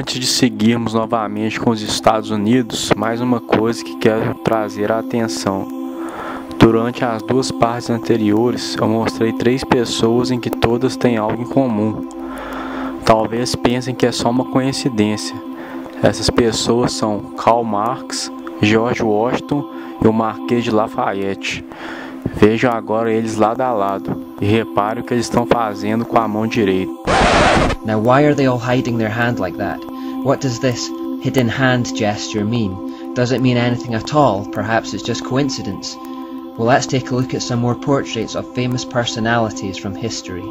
Antes de seguirmos novamente com os Estados Unidos, mais uma coisa que quero trazer à atenção. Durante as duas partes anteriores, eu mostrei 3 pessoas em que todas têm algo em comum. Talvez pensem que é só uma coincidência. Essas pessoas são Karl Marx, George Washington e o Marquês de Lafayette. Vejam agora eles lado a lado e reparem o que eles estão fazendo com a mão direita. Now why are they all hiding their hand like that? What does this hidden hand gesture mean? Does it mean anything at all? Perhaps it's just coincidence. Well, let's take a look at some more portraits of famous personalities from history.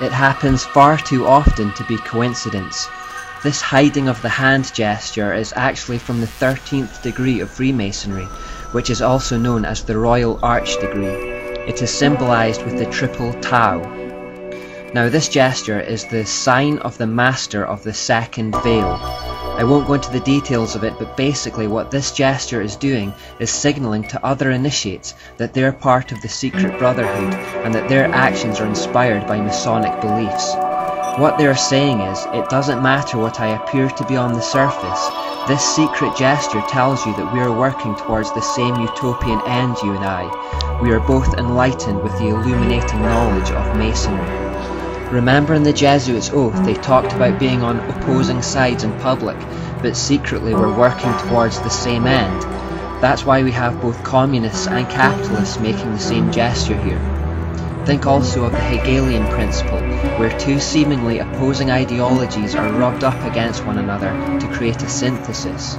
It happens far too often to be coincidence. This hiding of the hand gesture is actually from the 13th degree of Freemasonry, which is also known as the Royal Arch degree. It is symbolized with the triple Tau. Now this gesture is the sign of the Master of the Second Veil. I won't go into the details of it, but basically what this gesture is doing is signalling to other initiates that they're part of the secret brotherhood and that their actions are inspired by Masonic beliefs. What they're saying is, it doesn't matter what I appear to be on the surface, this secret gesture tells you that we are working towards the same utopian end, you and I. We are both enlightened with the illuminating knowledge of Masonry. Remember in the Jesuits' oath they talked about being on opposing sides in public, but secretly we're working towards the same end. That's why we have both communists and capitalists making the same gesture here. Think also of the Hegelian principle, where 2 seemingly opposing ideologies are rubbed up against one another to create a synthesis.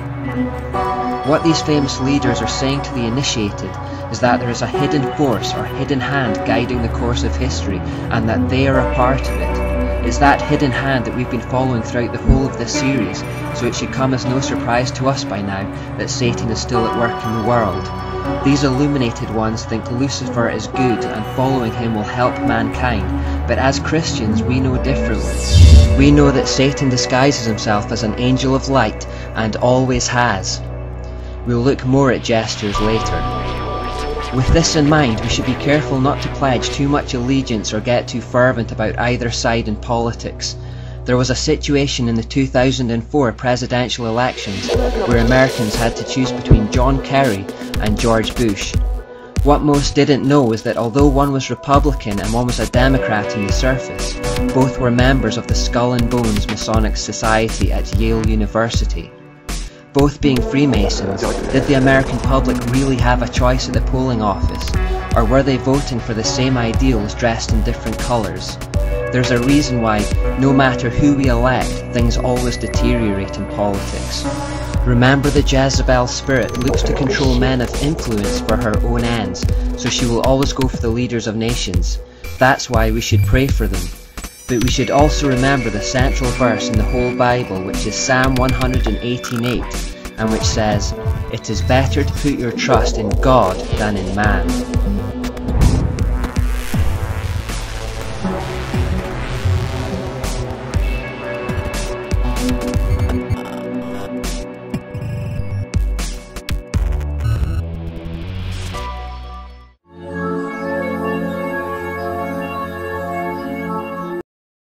What these famous leaders are saying to the initiated is that there is a hidden force or hidden hand guiding the course of history and that they are a part of it. It's that hidden hand that we've been following throughout the whole of this series, so it should come as no surprise to us by now that Satan is still at work in the world. These illuminated ones think Lucifer is good and following him will help mankind, but as Christians we know differently. We know that Satan disguises himself as an angel of light and always has. We'll look more at gestures later. With this in mind, we should be careful not to pledge too much allegiance or get too fervent about either side in politics. There was a situation in the 2004 presidential elections where Americans had to choose between John Kerry and George Bush. What most didn't know is that although one was Republican and one was a Democrat on the surface, both were members of the Skull and Bones Masonic Society at Yale University. Both being Freemasons, did the American public really have a choice at the polling office, or were they voting for the same ideals dressed in different colours? There's a reason why, no matter who we elect, things always deteriorate in politics. Remember, the Jezebel spirit looks to control men of influence for her own ends, so she will always go for the leaders of nations. That's why we should pray for them. But we should also remember the central verse in the whole Bible, which is Psalm 118:8, and which says, "It is better to put your trust in God than in man."